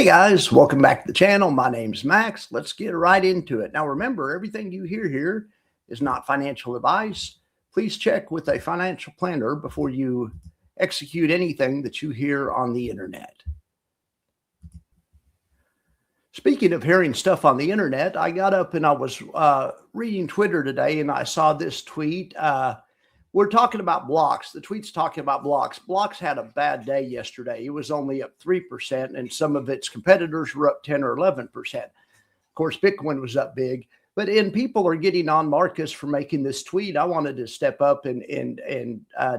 Hey guys, welcome back to the channel. My name's Max. Let's get right into it. Now remember, everything you hear here is not financial advice. Please check with a financial planner before you execute anything that you hear on the internet. Speaking of hearing stuff on the internet, I got up and I was reading Twitter today and I saw this tweet. We're talking about Blox. The tweet's talking about Blox. Blox had a bad day yesterday. It was only up 3%, and some of its competitors were up 10 or 11%. Of course, Bitcoin was up big. But people are getting on Marcus for making this tweet. I wanted to step up and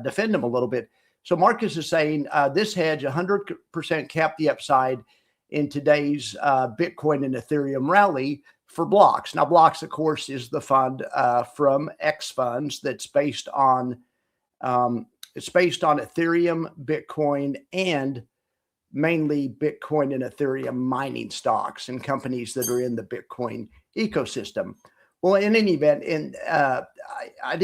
defend him a little bit. So Marcus is saying this hedge 100% capped the upside in today's Bitcoin and Ethereum rally for Blox. Now, Blox, of course, is the fund from X Funds that's based on Ethereum, Bitcoin, and mainly Bitcoin and Ethereum mining stocks and companies that are in the Bitcoin ecosystem. Well, in any event, I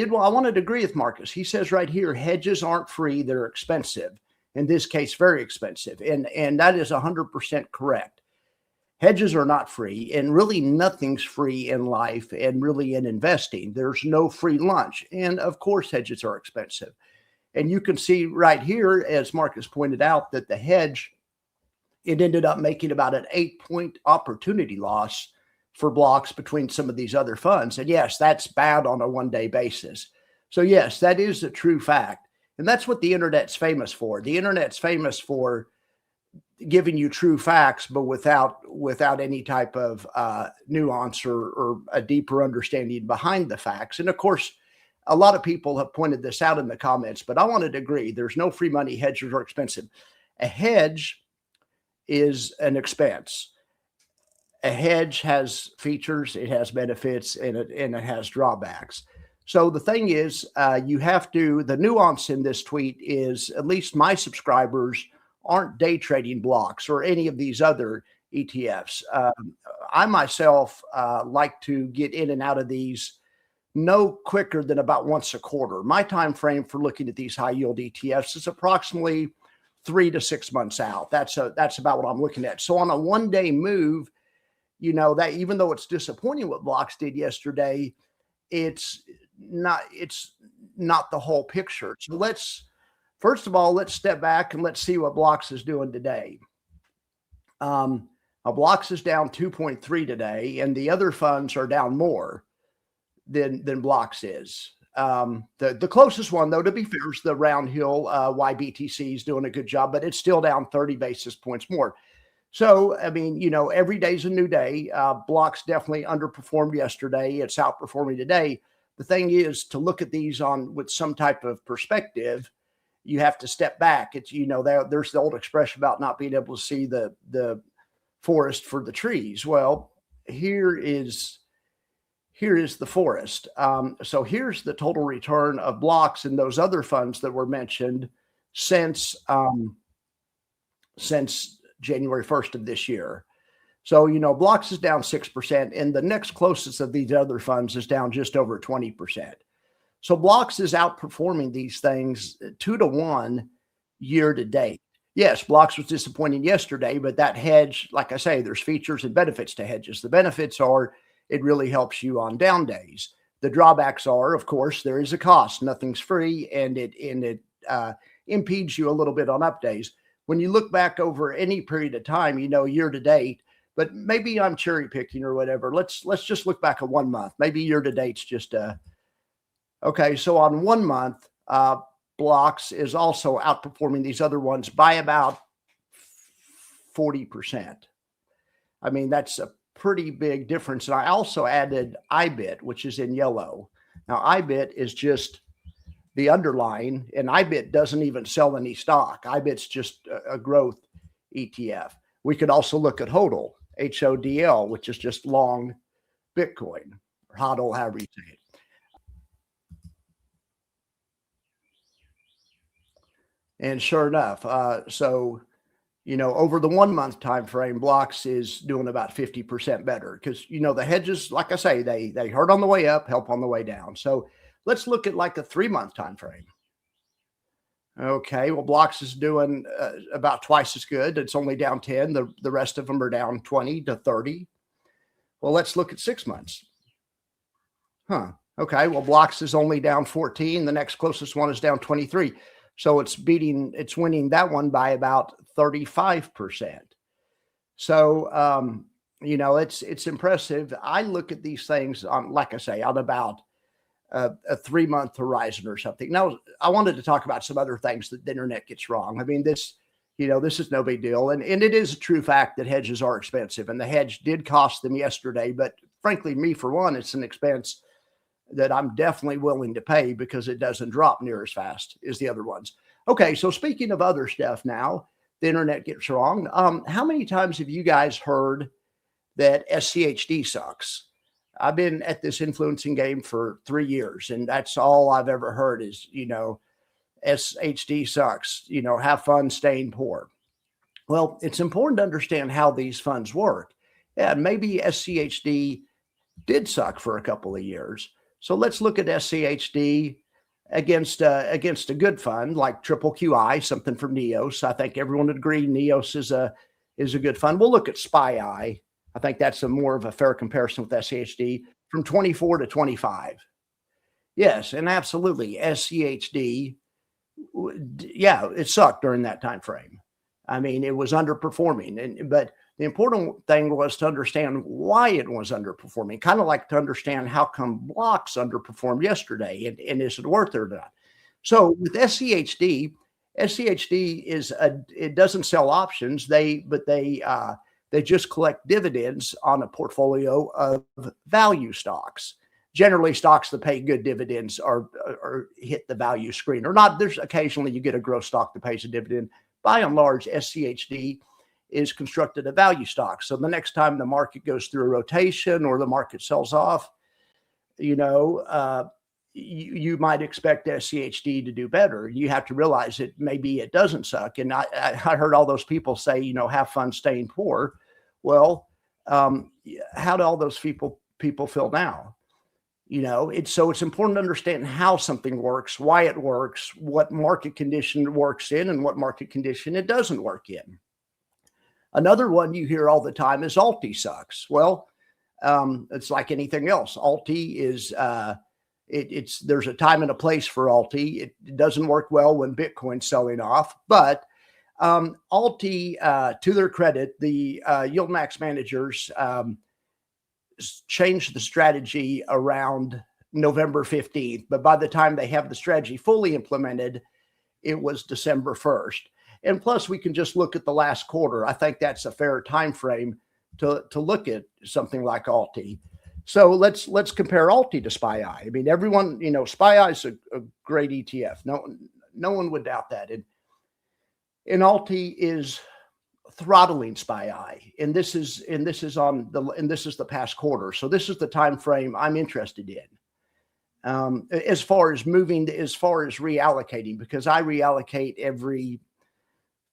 wanted to agree with Marcus. He says right here, hedges aren't free; they're expensive. In this case, very expensive, and that is 100% correct. Hedges are not free, and really nothing's free in life and really in investing. There's no free lunch. And of course, hedges are expensive. And you can see right here, as Marcus pointed out, that the hedge, it ended up making about an 8-point opportunity loss for Blox between some of these other funds. And yes, that's bad on a one-day basis. So yes, that is a true fact. And that's what the internet's famous for. The internet's famous for giving you true facts, but without any type of nuance or a deeper understanding behind the facts. And of course, a lot of people have pointed this out in the comments, but I wanted to agree. There's no free money. Hedges are expensive. A hedge is an expense. A hedge has features, it has benefits, and it has drawbacks. So the thing is, the nuance in this tweet is, at least my subscribers aren't day trading Blox or any of these other ETFs. I myself like to get in and out of these no quicker than about once a quarter. My time frame for looking at these high yield ETFs is approximately 3 to 6 months out. That's about what I'm looking at. So on a one-day move, that even though it's disappointing what Blox did yesterday, it's not the whole picture. So first of all, let's step back and let's see what Blox is doing today. Blox is down 2.3 today, and the other funds are down more than Blox is. The closest one, though, to be fair, is the Round Hill YBTC is doing a good job, but it's still down 30 basis points more. So, I mean, every day's a new day. Blox definitely underperformed yesterday. It's outperforming today. The thing is to look at these with some type of perspective. You have to step back. It's, there's the old expression about not being able to see the forest for the trees. Well, here is the forest. So here's the total return of Blox and those other funds that were mentioned since January 1st of this year. So, Blox is down 6%, and the next closest of these other funds is down just over 20%. So Blox is outperforming these things 2 to 1 year to date. Yes, Blox was disappointing yesterday, but that hedge, like I say, there's features and benefits to hedges. The benefits are it really helps you on down days. The drawbacks are, of course, there is a cost. Nothing's free, and it impedes you a little bit on up days. When you look back over any period of time, year to date, but maybe I'm cherry picking or whatever. Let's just look back at 1 month. Maybe year to date's just okay, so on 1 month, Blox is also outperforming these other ones by about 40%. I mean, that's a pretty big difference. And I also added IBIT, which is in yellow. Now, IBIT is just the underlying, and IBIT doesn't even sell any stock. IBIT's just a growth ETF. We could also look at HODL, HODL, which is just long Bitcoin, or HODL, however you say it. And sure enough, over the 1 month time frame, Blox is doing about 50% better because, the hedges, like I say, they hurt on the way up, help on the way down. So let's look at like a 3 month time frame. Okay, well, Blox is doing about twice as good. It's only down 10. The rest of them are down 20 to 30. Well, let's look at 6 months. Huh. Okay, well, Blox is only down 14. The next closest one is down 23. So it's winning that one by about 35%. So, it's impressive. I look at these things on, like I say, on about a 3-month horizon or something. Now, I wanted to talk about some other things that the internet gets wrong. I mean, this is no big deal. And it is a true fact that hedges are expensive, and the hedge did cost them yesterday. But frankly, me, for one, it's an expense that I'm definitely willing to pay because it doesn't drop near as fast as the other ones. Okay, so speaking of other stuff now, the internet gets wrong. How many times have you guys heard that SCHD sucks? I've been at this influencing game for 3 years, and that's all I've ever heard is, SHD sucks, have fun staying poor. Well, it's important to understand how these funds work. Yeah, maybe SCHD did suck for a couple of years. So let's look at SCHD against a good fund like QQQI, something from Neos. I think everyone would agree Neos is a good fund. We'll look at SPYI. I think that's more of a fair comparison with SCHD from 24 to 25. Yes, and absolutely, SCHD, yeah, it sucked during that time frame. I mean, it was underperforming, but the important thing was to understand why it was underperforming, kind of like to understand how come Blox underperformed yesterday, and is it worth it or not? So with SCHD it doesn't sell options. They just collect dividends on a portfolio of value stocks. Generally, stocks that pay good dividends are hit the value screen or not. There's occasionally you get a growth stock that pays a dividend. By and large, SCHD is constructed a value stock. So the next time the market goes through a rotation or the market sells off, you might expect SCHD to do better. You have to realize that maybe it doesn't suck. And I heard all those people say, have fun staying poor. Well, how do all those people feel now? It's important to understand how something works, why it works, what market condition it works in, and what market condition it doesn't work in. Another one you hear all the time is ULTY sucks. Well, it's like anything else. ULTY is there's a time and a place for ULTY. It doesn't work well when Bitcoin's selling off, but ULTY, to their credit, the yield max managers changed the strategy around November 15th, but by the time they have the strategy fully implemented, it was December 1st. And plus, we can just look at the last quarter. I think that's a fair time frame to look at something like ULTY. So let's compare ULTY to SPYI. I mean, everyone, SPYI is a great ETF. No one would doubt that. And ULTY is throttling SPYI, and this is the past quarter. So this is the time frame I'm interested in. As far as reallocating, because I reallocate every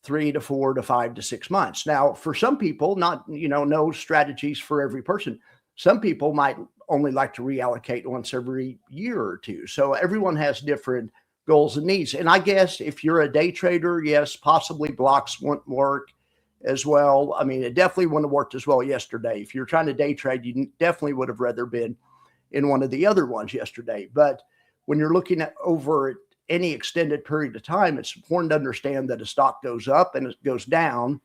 3 to 4 to 5 to 6 months. Now, for some people, no strategies for every person. Some people might only like to reallocate once every year or two. So everyone has different goals and needs. And I guess if you're a day trader, yes, possibly Blox won't work as well. I mean, it definitely wouldn't have worked as well yesterday. If you're trying to day trade, you definitely would have rather been in one of the other ones yesterday. But when you're looking at over any extended period of time, it's important to understand that a stock goes up and it goes down.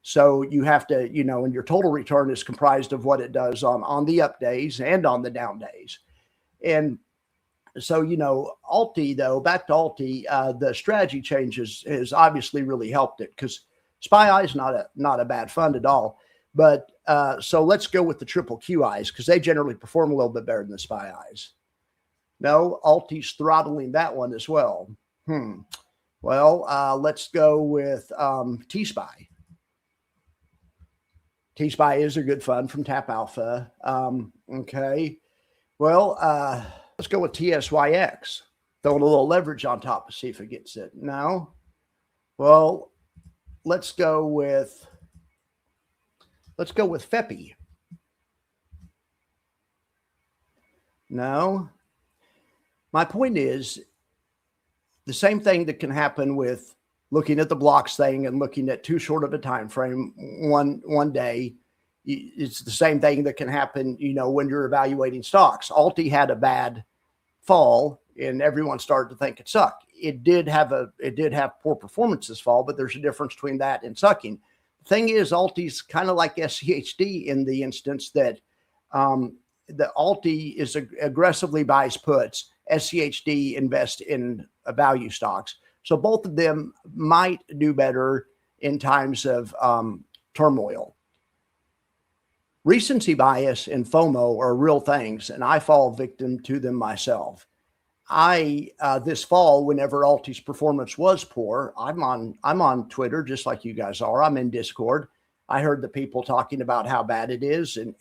So you have to, and your total return is comprised of what it does on the up days and on the down days. And so, ULTY, though, back to ULTY, the strategy changes has obviously really helped it, because SPYI is not a bad fund at all. But so let's go with the QQQIs, because they generally perform a little bit better than the SPYIs. No, ULTY's throttling that one as well. Well, let's go with TSPY. TSPY is a good fund from Tap Alpha. Okay. Well, let's go with TSYX. Throwing a little leverage on top to see if it gets it. No. Well, let's go with FEPI. No. My point is, the same thing that can happen with looking at the Blox thing and looking at too short of a time frame one day. It's the same thing that can happen, when you're evaluating stocks. ULTY had a bad fall and everyone started to think it sucked. It did have poor performance this fall, but there's a difference between that and sucking. The thing is, ULTY's kind of like SCHD in the instance that the ULTY is aggressively buys puts. SCHD invest in value stocks. So both of them might do better in times of turmoil. Recency bias and FOMO are real things, and I fall victim to them myself. This fall, whenever ULTY's performance was poor, I'm on Twitter just like you guys are. I'm in Discord. I heard the people talking about how bad it is and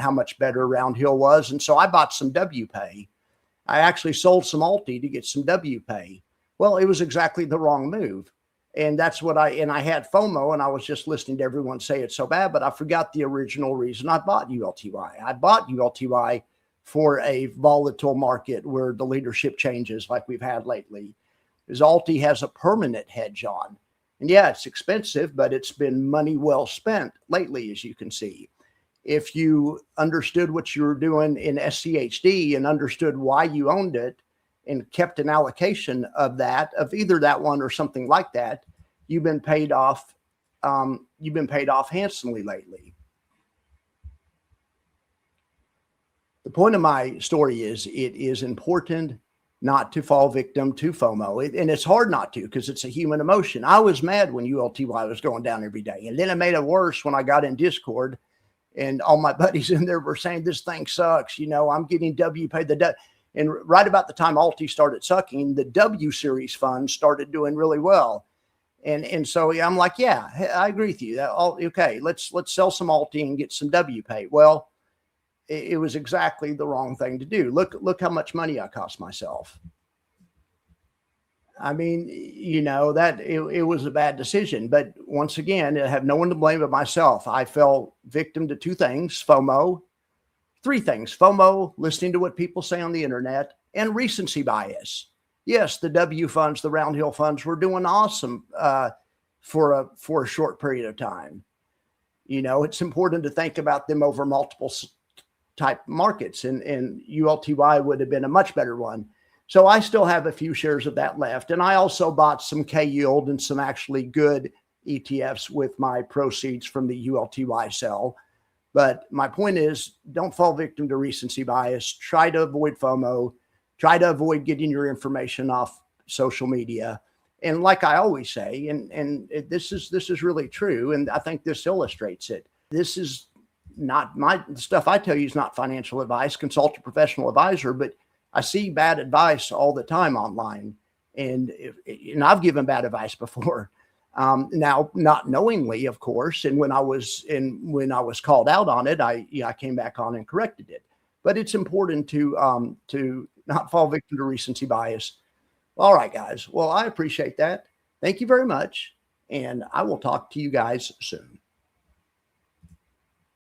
how much better Roundhill was. And so I bought some WPAY. I actually sold some ULTY to get some WPAY. Well, it was exactly the wrong move. And that's what I had FOMO, and I was just listening to everyone say it's so bad, but I forgot the original reason I bought ULTY. I bought ULTY for a volatile market where the leadership changes like we've had lately. Because ULTY has a permanent hedge on. And yeah, it's expensive, but it's been money well spent lately, as you can see. If you understood what you were doing in SCHD and understood why you owned it and kept an allocation of either that one or something like that, you've been paid off. You've been paid off handsomely lately. The point of my story is it is important not to fall victim to FOMO. And it's hard not to because it's a human emotion. I was mad when ULTY was going down every day. And then it made it worse when I got in Discord and all my buddies in there were saying, this thing sucks. I'm getting WPAY. And right about the time ULTY started sucking, the W series funds started doing really well. And so I'm like, yeah, I agree with you. Okay, let's sell some ULTY and get some WPAY. Well, it was exactly the wrong thing to do. Look how much money I cost myself. I mean, that it was a bad decision. But once again, I have no one to blame but myself. I fell victim to two things: FOMO, three things: FOMO, listening to what people say on the internet, and recency bias. Yes, the W funds, the Roundhill funds were doing awesome for a short period of time. It's important to think about them over multiple type markets, and ULTY would have been a much better one. So I still have a few shares of that left. And I also bought some K yield and some actually good ETFs with my proceeds from the ULTY sell. But my point is, don't fall victim to recency bias. Try to avoid FOMO. Try to avoid getting your information off social media. And like I always say, and this is really true, and I think this illustrates it. This is not the stuff I tell you is not financial advice. Consult a professional advisor, but I see bad advice all the time online, and I've given bad advice before. Now, not knowingly, of course, and when I was called out on it, I came back on and corrected it. But it's important to not fall victim to recency bias. All right, guys. Well, I appreciate that. Thank you very much, and I will talk to you guys soon.